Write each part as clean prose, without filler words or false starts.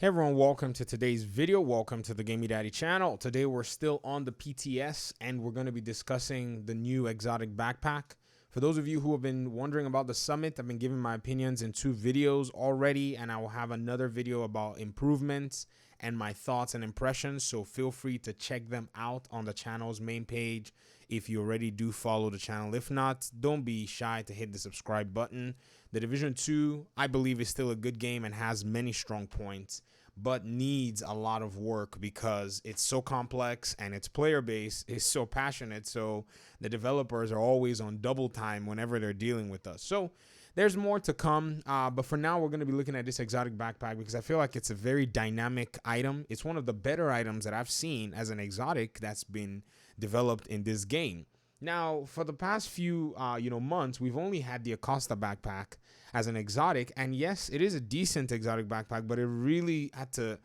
Hey everyone, welcome to today's video. Welcome to the Gamey Daddy channel. Today we're still on the PTS and we're going to be discussing the new exotic backpack. For those of you who have been wondering about the summit, I've been giving my opinions in 2 videos already, and I will have another video about improvements and my thoughts and impressions, so feel free to check them out on the channel's main page if you already do follow the channel. If not, don't be shy to hit the subscribe button. The Division 2, I believe, is still a good game and has many strong points, but needs a lot of work because it's so complex and its player base is so passionate. So the developers are always on double time whenever they're dealing with us. So there's more to come, but for now we're going to be looking at this exotic backpack because I feel like it's a very dynamic item. It's one of the better items that I've seen as an exotic that's been developed in this game. Now, for the past few months, we've only had the Acosta backpack as an exotic, and yes, it is a decent exotic backpack, but it really had to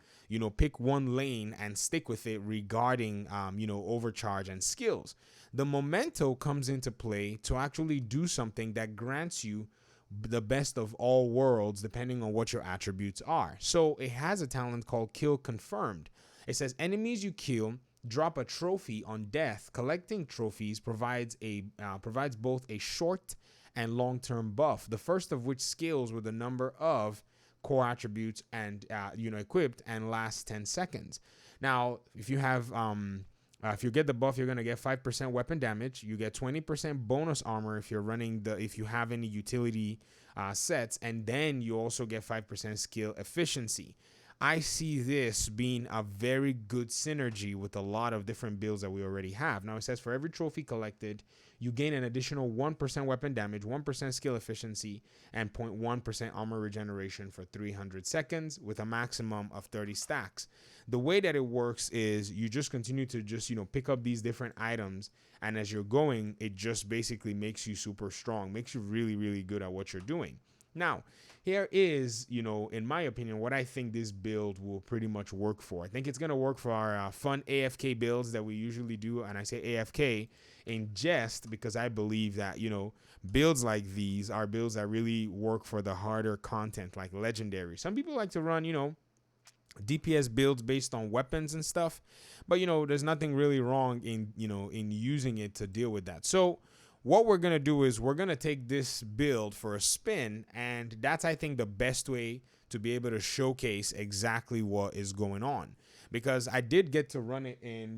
pick one lane and stick with it regarding overcharge and skills. The Momento comes into play to actually do something that grants you the best of all worlds depending on what your attributes are. So it has a talent called Kill Confirmed. It says enemies you kill drop a trophy on death. Collecting trophies provides both a short and long-term buff, the first of which scales with the number of core attributes and equipped and lasts 10 seconds. Now, if you have if you get the buff, you're gonna get 5% weapon damage. You get 20% bonus armor if you have any utility sets, and then you also get 5% skill efficiency. I see this being a very good synergy with a lot of different builds that we already have. Now it says for every trophy collected, you gain an additional 1% weapon damage, 1% skill efficiency, and 0.1% armor regeneration for 300 seconds with a maximum of 30 stacks. The way that it works is you just continue to pick up these different items, and as you're going, it just basically makes you super strong, makes you really, really good at what you're doing. Now, here is, in my opinion, what I think this build will pretty much work for. I think it's going to work for our fun AFK builds that we usually do. And I say AFK in jest because I believe that, builds like these are builds that really work for the harder content, like legendary. Some people like to run, DPS builds based on weapons and stuff. But, there's nothing really wrong in using it to deal with that. So what we're going to do is we're going to take this build for a spin, and that's, I think, the best way to be able to showcase exactly what is going on, because I did get to run it in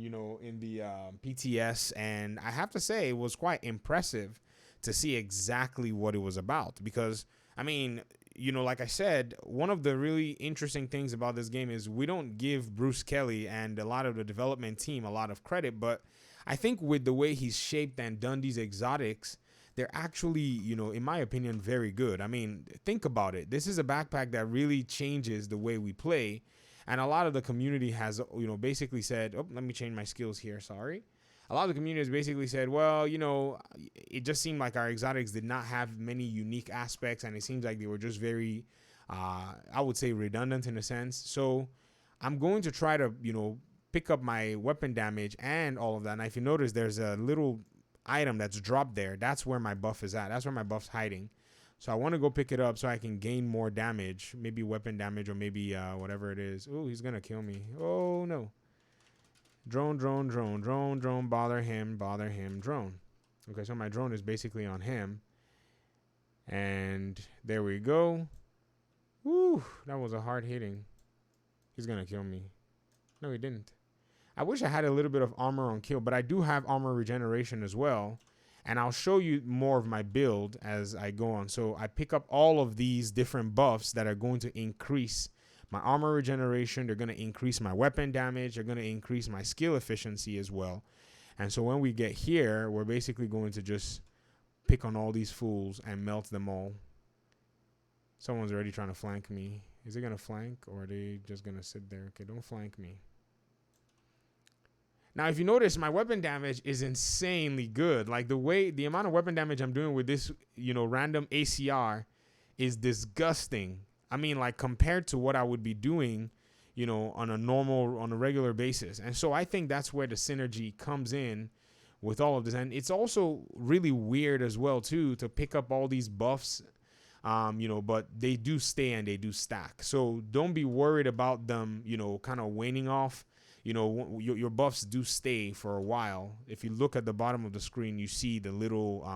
the PTS, and I have to say it was quite impressive to see exactly what it was about, because, I mean, like I said, one of the really interesting things about this game is we don't give Bruce Kelly and a lot of the development team a lot of credit, but I think with the way he's shaped and done these exotics, they're actually, in my opinion, very good. I mean, think about it. This is a backpack that really changes the way we play. And a lot of the community has, basically said, oh, let me change my skills here. Sorry. A lot of the community has basically said, well, it just seemed like our exotics did not have many unique aspects. And it seems like they were just very, I would say, redundant in a sense. So I'm going to try to, pick up my weapon damage and all of that. And if you notice, there's a little item that's dropped there. That's where my buff is at. That's where my buff's hiding. So I want to go pick it up so I can gain more damage, maybe weapon damage or maybe whatever it is. Oh, he's going to kill me. Oh, no. Drone, drone, drone, drone, drone, bother him, drone. Okay, so my drone is basically on him. And there we go. Woo, that was a hard hitting. He's going to kill me. No, he didn't. I wish I had a little bit of armor on kill, but I do have armor regeneration as well. And I'll show you more of my build as I go on. So I pick up all of these different buffs that are going to increase my armor regeneration. They're going to increase my weapon damage. They're going to increase my skill efficiency as well. And so when we get here, we're basically going to just pick on all these fools and melt them all. Someone's already trying to flank me. Is it going to flank or are they just going to sit there? Okay, don't flank me. Now, if you notice, my weapon damage is insanely good. Like the amount of weapon damage I'm doing with this, random ACR is disgusting. I mean, like compared to what I would be doing, on a regular basis. And so I think that's where the synergy comes in with all of this. And it's also really weird as well, too, to pick up all these buffs But they do stay and they do stack. So don't be worried about them, kind of waning off. Your buffs do stay for a while. If you look at the bottom of the screen, you see the little,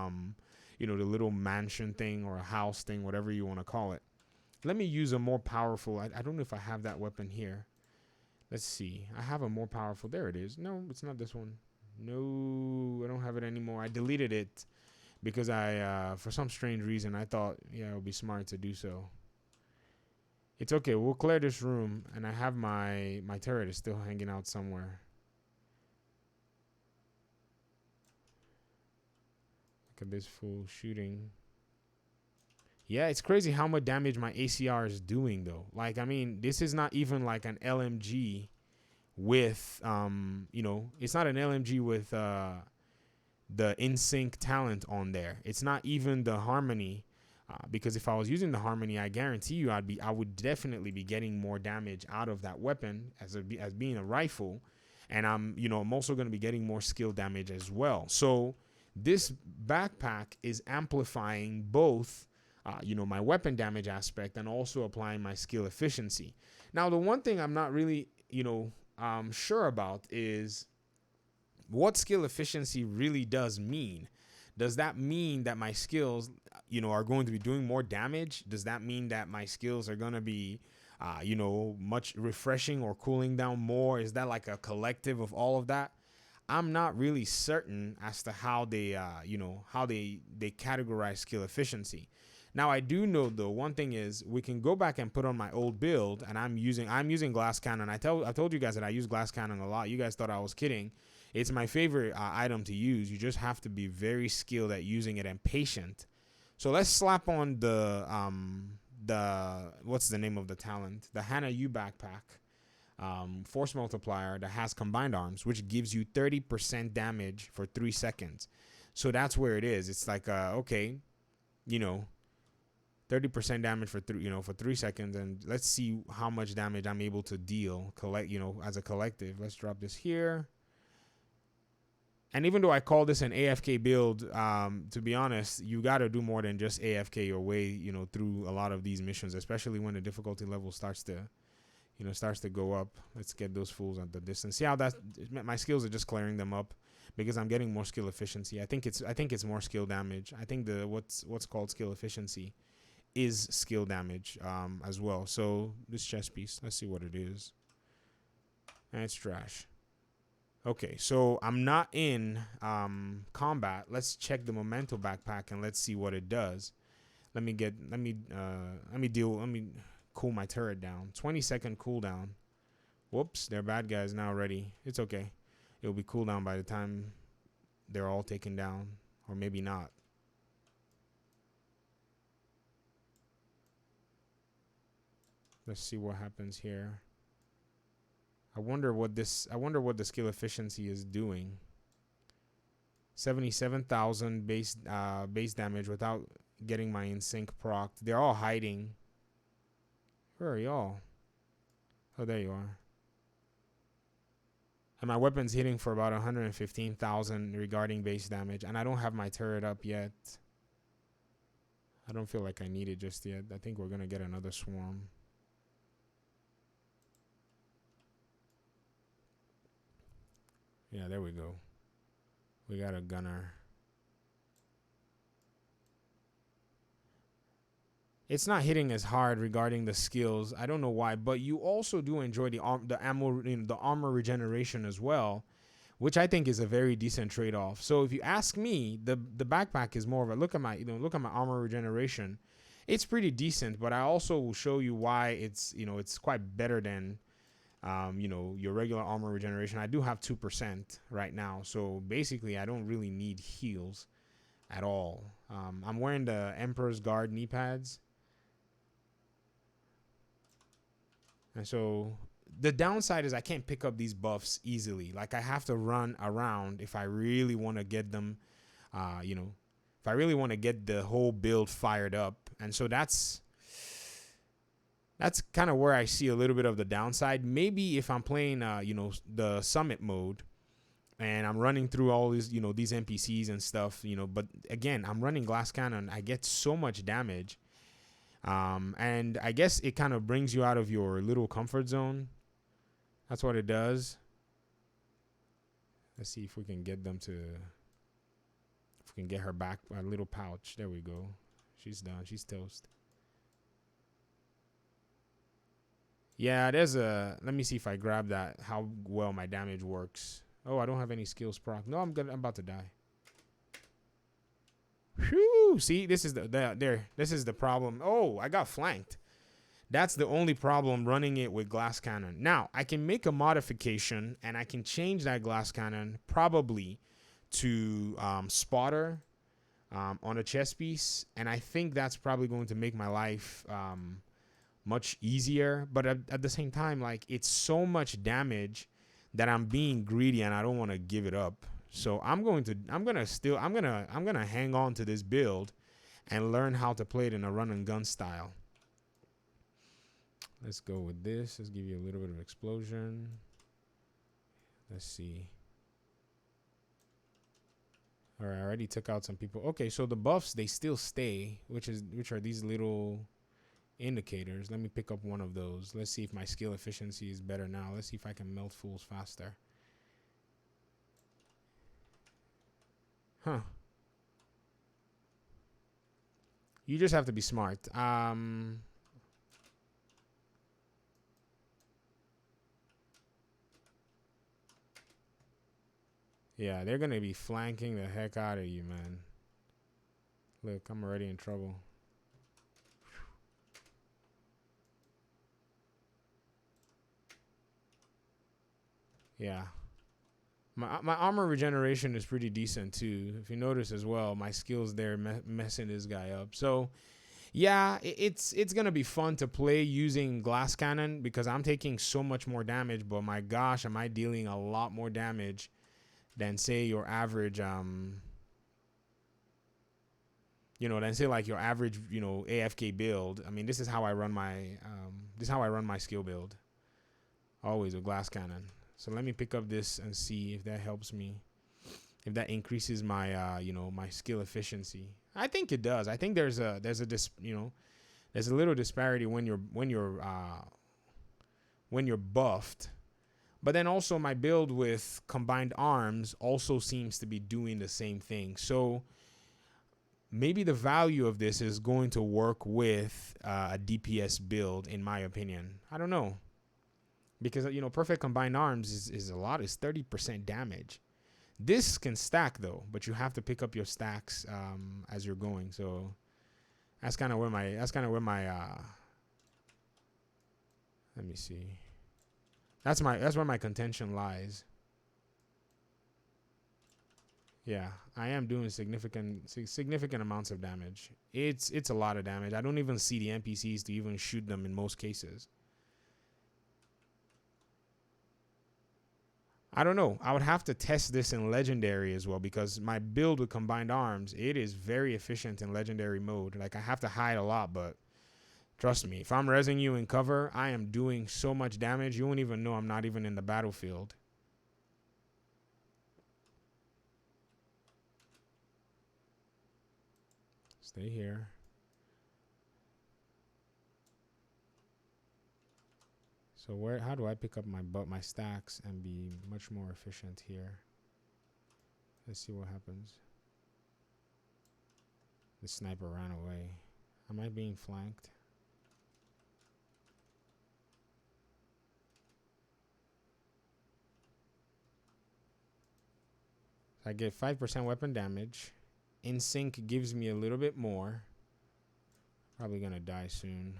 the little mansion thing or a house thing, whatever you want to call it. Let me use a more powerful. I don't know if I have that weapon here. Let's see. I have a more powerful. There it is. No, it's not this one. No, I don't have it anymore. I deleted it because for some strange reason, I thought, it would be smart to do so. It's okay. We'll clear this room, and I have my turret is still hanging out somewhere. Look at this fool shooting. Yeah, it's crazy how much damage my ACR is doing, though. Like, I mean, this is not even like an LMG with, it's not an LMG with the in-sync talent on there. It's not even the harmony, because if I was using the harmony, I guarantee you I would definitely be getting more damage out of that weapon as being a rifle, and I'm also going to be getting more skill damage as well. So this backpack is amplifying both my weapon damage aspect and also applying my skill efficiency. Now, the one thing I'm not really, sure about is what skill efficiency really does mean. Does that mean that my skills, are going to be doing more damage? Does that mean that my skills are going to be, much refreshing or cooling down more? Is that like a collective of all of that? I'm not really certain as to how they, how they categorize skill efficiency. Now, I do know, though, one thing is we can go back and put on my old build, and I'm using glass cannon. I told you guys that I use glass cannon a lot. You guys thought I was kidding. It's my favorite item to use. You just have to be very skilled at using it and patient. So let's slap on the what's the name of the talent? The Hannah U backpack. Force multiplier that has combined arms, which gives you 30% damage for 3 seconds. So that's where it is. It's like, okay, 30% damage for 3 seconds, and let's see how much damage I'm able to deal as a collective. Let's drop this here. And even though I call this an AFK build, to be honest, you got to do more than just AFK your way, through a lot of these missions, especially when the difficulty level starts to go up. Let's get those fools at the distance. See how my skills are just clearing them up because I'm getting more skill efficiency. I think it's more skill damage. I think what's called skill efficiency is skill damage as well. So this chest piece, let's see what it is. And it's trash. Okay, so I'm not in combat. Let's check the Momento Backpack and let's see what it does. Let me cool my turret down. 20-second cooldown. Whoops, they're bad guys now already. It's okay. It'll be cooldown by the time they're all taken down, or maybe not. Let's see what happens here. I wonder what the skill efficiency is doing. 77,000 base damage without getting my in sync proc. They're all hiding. Where are y'all? Oh, there you are. And my weapon's hitting for about 115,000 regarding base damage, and I don't have my turret up yet. I don't feel like I need it just yet. I think we're gonna get another swarm. Yeah, there we go. We got a gunner. It's not hitting as hard regarding the skills. I don't know why, but you also do enjoy the armor regeneration as well, which I think is a very decent trade-off. So if you ask me, the backpack is more of a look at my armor regeneration. It's pretty decent, but I also will show you why it's quite better than your regular armor regeneration. I do have 2% right now, so basically I don't really need heals at all. I'm wearing the Emperor's Guard knee pads, and so the downside is I can't pick up these buffs easily. Like, I have to run around if I really want to get them, if I really want to get the whole build fired up. And so that's kind of where I see a little bit of the downside. Maybe if I'm playing, the summit mode and I'm running through all these, these NPCs and stuff, but again, I'm running glass cannon. I get so much damage. And I guess it kind of brings you out of your little comfort zone. That's what it does. Let's see if we can get them to, if we can get her back a little pouch. There we go. She's done. She's toast. Yeah, there's a, let me see if I grab that, how well my damage works. Oh, I don't have any skills proc. No, I'm about to die. Whew, see, this is this is the problem. Oh, I got flanked. That's the only problem running it with glass cannon. Now, I can make a modification and I can change that glass cannon probably to spotter on a chest piece. And I think that's probably going to make my life much easier. But at the same time, like, it's so much damage that I'm being greedy and I don't want to give it up. So I'm gonna hang on to this build and learn how to play it in a run and gun style. Let's go with this. Let's give you a little bit of explosion. Let's see. All right, I already took out some people. Okay, so the buffs, they still stay, which are these little indicators. Let me pick up one of those. Let's see if my skill efficiency is better now. Let's see if I can melt fools faster. Huh. You just have to be smart. Yeah, they're going to be flanking the heck out of you, man. Look, I'm already in trouble. Yeah. My armor regeneration is pretty decent, too. If you notice as well, my skills there messing this guy up. So, yeah, it's going to be fun to play using glass cannon because I'm taking so much more damage. But my gosh, am I dealing a lot more damage than, say, your average, than say like your average, AFK build. I mean, this is how I run my skill build. Always with glass cannon. So let me pick up this and see if that helps me, if that increases my, my skill efficiency. I think it does. I think there's a little disparity when you're buffed. But then also my build with combined arms also seems to be doing the same thing. So maybe the value of this is going to work with a DPS build, in my opinion. I don't know. Because, perfect combined arms is a lot. It's 30% damage. This can stack, though, but you have to pick up your stacks as you're going. So that's kind of where my, let me see. That's where my contention lies. Yeah, I am doing significant amounts of damage. It's a lot of damage. I don't even see the NPCs to even shoot them in most cases. I don't know. I would have to test this in Legendary as well because my build with combined arms, it is very efficient in Legendary mode. Like, I have to hide a lot, but trust me, if I'm rezzing you in cover, I am doing so much damage, you won't even know I'm not even in the battlefield. Stay here. So how do I pick up my stacks and be much more efficient here? Let's see what happens. The sniper ran away. Am I being flanked? I get 5% weapon damage. In sync gives me a little bit more. Probably gonna die soon.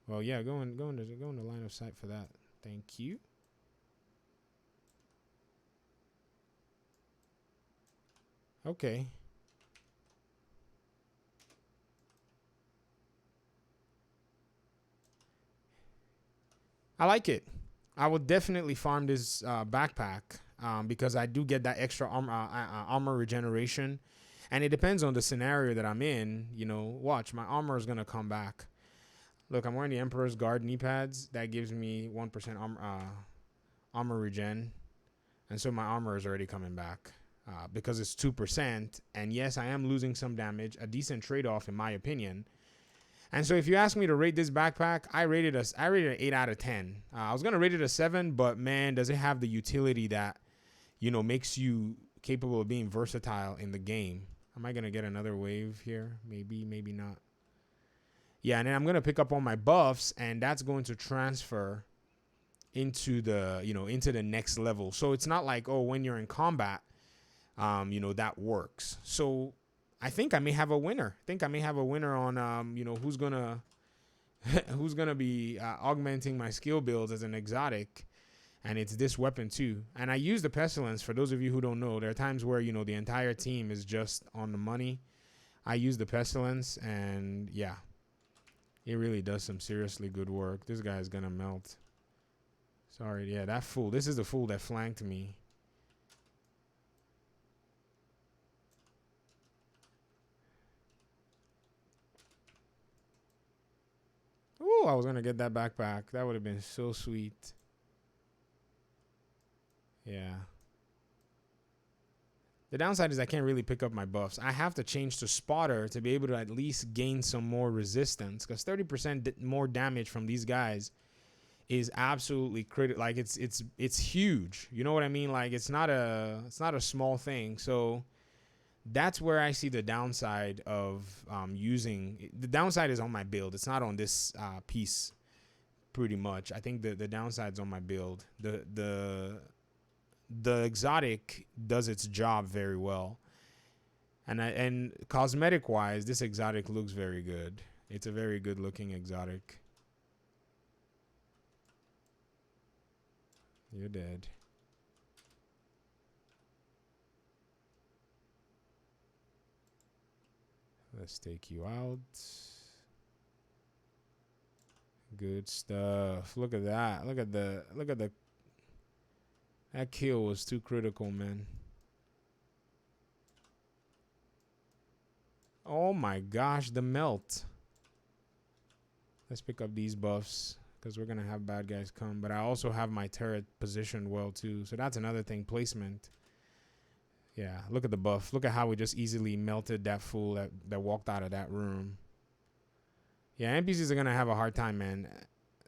Well, yeah, go in the line of sight for that. Thank you. Okay. I like it. I would definitely farm this backpack because I do get that extra armor regeneration. And it depends on the scenario that I'm in. Watch, my armor is going to come back. Look, I'm wearing the Emperor's Guard knee pads. That gives me 1% armor regen. And so my armor is already coming back because it's 2%. And yes, I am losing some damage. A decent trade-off, in my opinion. And so if you ask me to rate this backpack, I rated an 8 out of 10. I was going to rate it a 7, but man, does it have the utility that, makes you capable of being versatile in the game. Am I going to get another wave here? Maybe, maybe not. Yeah, and then I'm going to pick up all my buffs, and that's going to transfer into the next level. So it's not like, oh, when you're in combat, that works. So I think I may have a winner. On who's gonna who's gonna be augmenting my skill builds as an exotic, and it's this weapon too. And I use the pestilence. For those of you who don't know, there are times where the entire team is just on the money. I use the pestilence, and yeah, it really does some seriously good work. This guy's gonna melt. Sorry, yeah, that fool. This is the fool that flanked me. Ooh, I was going to get that backpack. That would have been so sweet. Yeah. The downside is I can't really pick up my buffs. I have to change to spotter to be able to at least gain some more resistance, because 30% more damage from these guys is absolutely critical. Like it's huge. You know what I mean? Like it's not a small thing. So that's where I see the downside of using. The downside is on my build. It's not on this piece, pretty much. I think the downside's on my build. The exotic does its job very well, and cosmetic wise, this exotic looks very good. It's a very good looking exotic. You're dead. Let's take you out. Good stuff. Look at that. Look at the that kill was too critical, man. Oh my gosh, the melt. Let's pick up these buffs, because we're gonna have bad guys come. But I also have my turret positioned well too. So that's another thing, placement. Yeah, look at the buff. Look at how we just easily melted that fool that walked out of that room. Yeah, NPCs are going to have a hard time, man.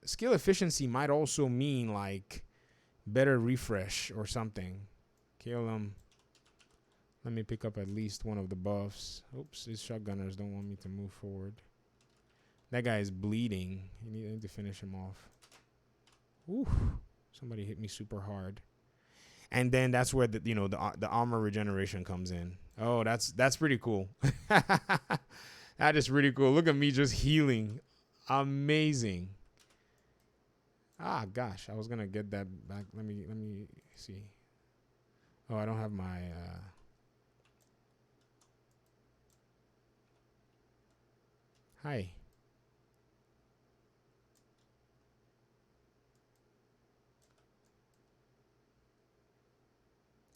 Skill efficiency might also mean, like, better refresh or something. Kill him. Let me pick up at least one of the buffs. Oops, these shotgunners don't want me to move forward. That guy is bleeding. I need to finish him off. Ooh, somebody hit me super hard. And then that's where the armor regeneration comes in. Oh, that's pretty cool. That is pretty cool. Look at me just healing. Amazing. Ah, gosh, I was gonna get that back. Let me see. Oh, I don't have my. Hi.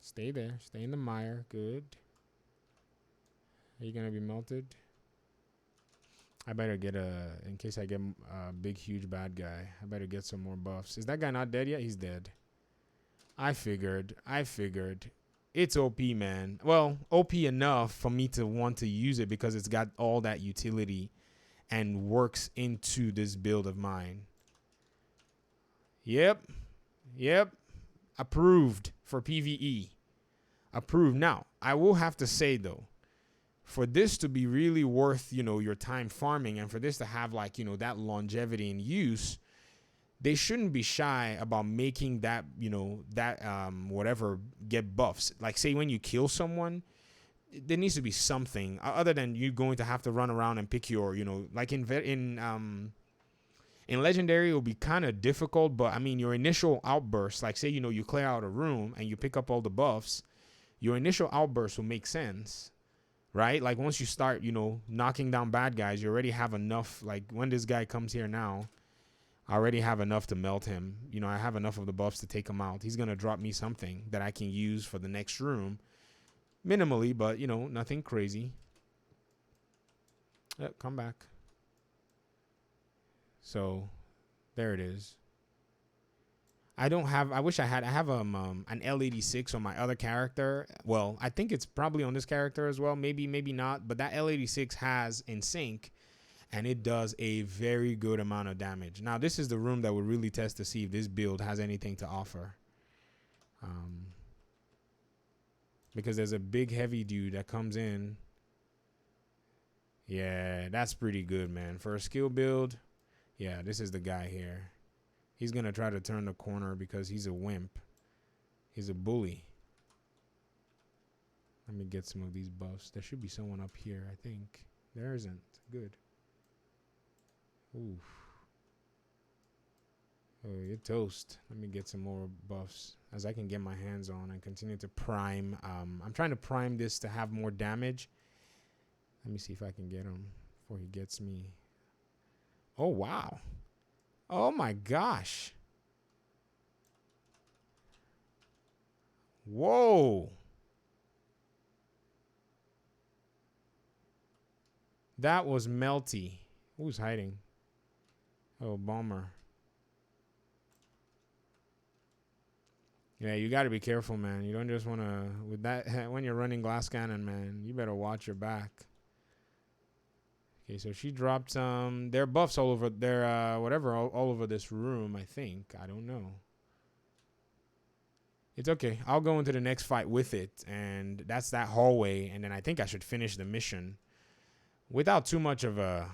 Stay there. Stay in the mire. Good. Are you gonna be melted? I better get in case I get a big, huge bad guy. I better get some more buffs. Is that guy not dead yet? He's dead. I figured. It's OP, man. Well, OP enough for me to want to use it because it's got all that utility and works into this build of mine. Yep. Approved for PvE. Approved. Now, I will have to say, though, for this to be really worth, your time farming, and for this to have, like, that longevity in use, they shouldn't be shy about making that, whatever, get buffs. Like, say when you kill someone, there needs to be something other than you going to have to run around and pick your, like in Legendary, it will be kind of difficult, but I mean, your initial outburst, like say, you clear out a room and you pick up all the buffs, your initial outburst will make sense. Right? Like once you start, knocking down bad guys, you already have enough. Like when this guy comes here now, I already have enough to melt him. I have enough of the buffs to take him out. He's going to drop me something that I can use for the next room. Minimally, but, nothing crazy. Come back. So there it is. I have an L86 on my other character. Well, I think it's probably on this character as well. Maybe not. But that L86 has in sync. and it does a very good amount of damage. Now, this is the room that would really test to see if this build has anything to offer. Because there's a big heavy dude that comes in. Yeah, that's pretty good, man. For a skill build, yeah, this is the guy here. He's going to try to turn the corner because he's a wimp. He's a bully. Let me get some of these buffs. There should be someone up here, I think. There isn't. Good. Oof. Oh, you're toast. Let me get some more buffs as I can get my hands on and continue to prime. I'm trying to prime this to have more damage. Let me see if I can get him before he gets me. Oh, wow. Oh, my gosh. Whoa. That was melty. Who's hiding? Oh, bomber. Yeah, you got to be careful, man. You don't just want to, with that, when you're running glass cannon, man, you better watch your back. Okay, so she dropped some, their buffs all over, their, whatever, all over this room, I think. I don't know. It's okay. I'll go into the next fight with it, and that's that hallway, and then I think I should finish the mission without too much of a,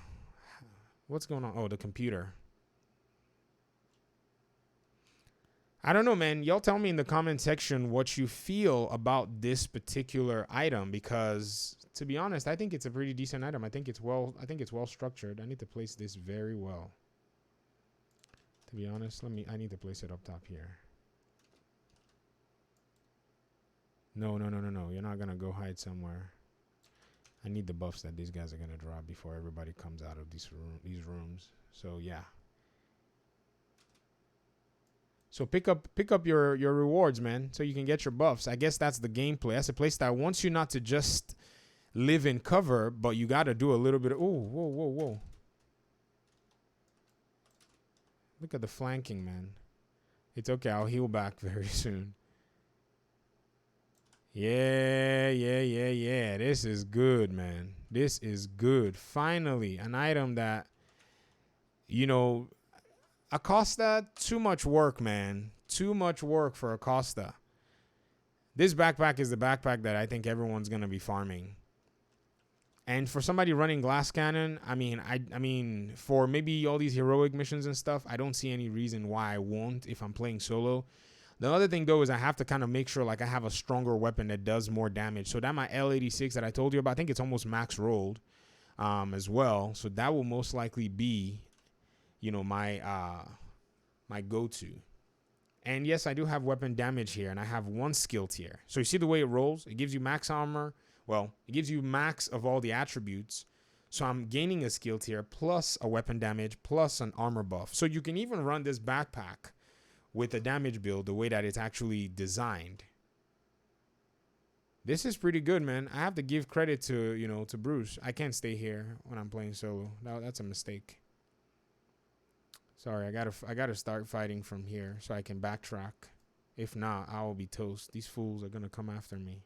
what's going on? Oh, the computer. I don't know, man. Y'all tell me in the comment section what you feel about this particular item, because to be honest, I think it's a pretty decent item. I think it's well structured. I need to place this very well. To be honest, I need to place it up top here. No. You're not going to go hide somewhere. I need the buffs that these guys are going to drop before everybody comes out of these rooms. So, yeah. So pick up your rewards, man, so you can get your buffs. I guess that's the gameplay. That's a place that wants you not to just live in cover, but you got to do a little bit of, whoa. Look at the flanking, man. It's okay. I'll heal back very soon. Yeah. This is good, man. This is good. Finally, an item that, you know, Acosta, too much work, man. Too much work for Acosta. This backpack is the backpack that I think everyone's going to be farming. And for somebody running glass cannon, I mean, for maybe all these heroic missions and stuff, I don't see any reason why I won't if I'm playing solo. The other thing, though, is I have to kind of make sure like I have a stronger weapon that does more damage. So that my L86 that I told you about, I think it's almost max rolled as well. So that will most likely be, you know, my go-to. And yes, I do have weapon damage here, and I have one skill tier. So you see the way it rolls? It gives you max armor. Well, it gives you max of all the attributes. So I'm gaining a skill tier plus a weapon damage plus an armor buff. So you can even run this backpack with a damage build the way that it's actually designed. This is pretty good, man. I have to give credit to, you know, to Bruce. I can't stay here when I'm playing solo. That's a mistake. Sorry, I gotta start fighting from here so I can backtrack. If not, I will be toast. These fools are gonna come after me.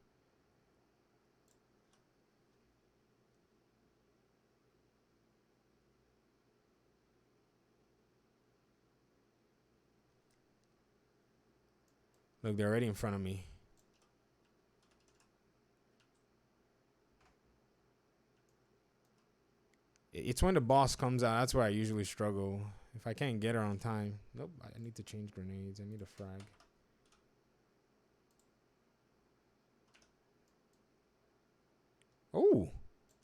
Look, they're already in front of me. It's when the boss comes out. That's where I usually struggle. If I can't get her on time. Nope, I need to change grenades. I need a frag. Oh,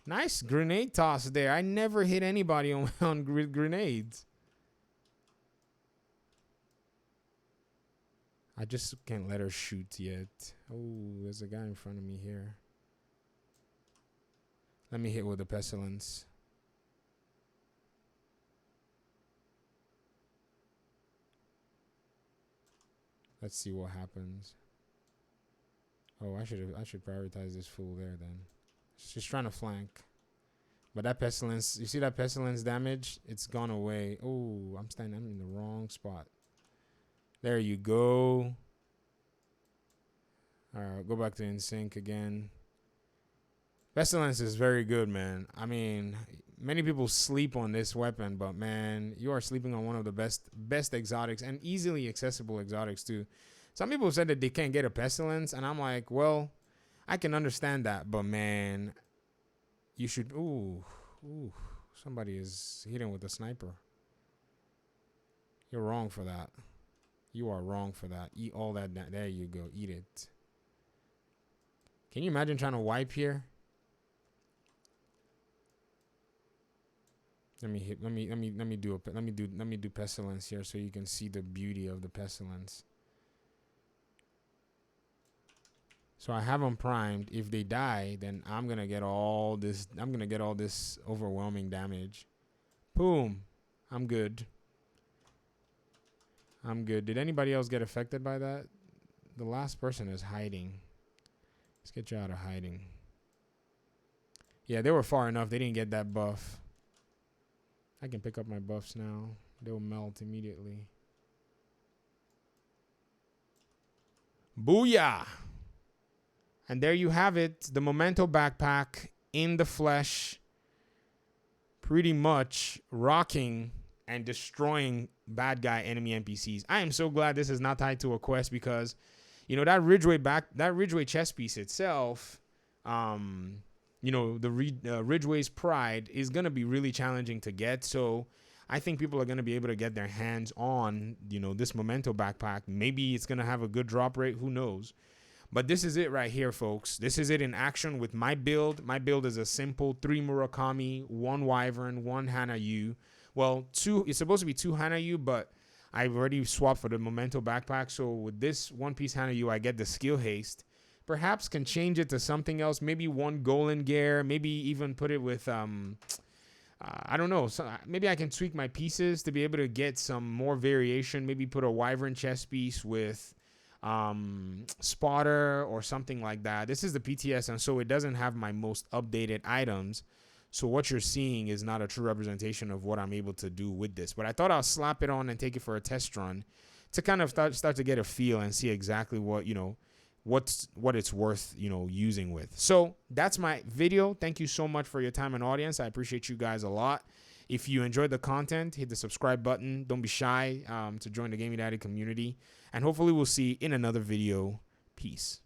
nice grenade toss there. I never hit anybody on grenades. I just can't let her shoot yet. Oh, there's a guy in front of me here. Let me hit with the pestilence. Let's see what happens. Oh, I should prioritize this fool there then. She's trying to flank. But that pestilence, you see that pestilence damage? It's gone away. Oh, I'm in the wrong spot. There you go. All right, go back to in sync again. Pestilence is very good, man. I mean, Many people sleep on this weapon, but man, you are sleeping on one of the best exotics and easily accessible exotics too. Some people said that they can't get a pestilence, and I'm like, well, I can understand that, but man, you should. Ooh, somebody is hitting with a sniper. You're wrong for that. You are wrong for that. Eat all that. There you go. Eat it. Can you imagine trying to wipe here? Let me do pestilence here so you can see the beauty of the pestilence. So I have them primed. If they die, then I'm gonna get all this. I'm gonna get all this overwhelming damage. Boom. I'm good. I'm good. Did anybody else get affected by that? The last person is hiding. Let's get you out of hiding. Yeah, they were far enough. They didn't get that buff. I can pick up my buffs now. They'll melt immediately. Booyah! And there you have it. The Momento Backpack in the flesh. Pretty much rocking and destroying bad guy enemy NPCs. I am so glad this is not tied to a quest because, you know, that Ridgeway chest piece itself, you know, the Ridgeway's Pride is going to be really challenging to get. So I think people are going to be able to get their hands on, you know, this Momento Backpack. Maybe it's going to have a good drop rate. Who knows? But this is it right here, folks. This is it in action with my build. My build is a simple 3 Murakami, 1 Wyvern, 1 Hana-Yu. Well, 2. It's supposed to be 2 Hana-Yu, but I've already swapped for the Momento Backpack. So with this 1-piece Hana-Yu, I get the skill haste. Perhaps can change it to something else. Maybe 1 Golden Gear. Maybe even put it with, I don't know. So maybe I can tweak my pieces to be able to get some more variation. Maybe put a Wyvern chest piece with spotter or something like that. This is the PTS, and so it doesn't have my most updated items. So what you're seeing is not a true representation of what I'm able to do with this. But I thought I'll slap it on and take it for a test run to kind of start to get a feel and see exactly what, you know, what it's worth, you know, using with. So that's my video. Thank you so much for your time and audience. I appreciate you guys a lot. If you enjoyed the content, hit the subscribe button. Don't be shy to join the Gaming Daddy community. And hopefully we'll see in another video. Peace.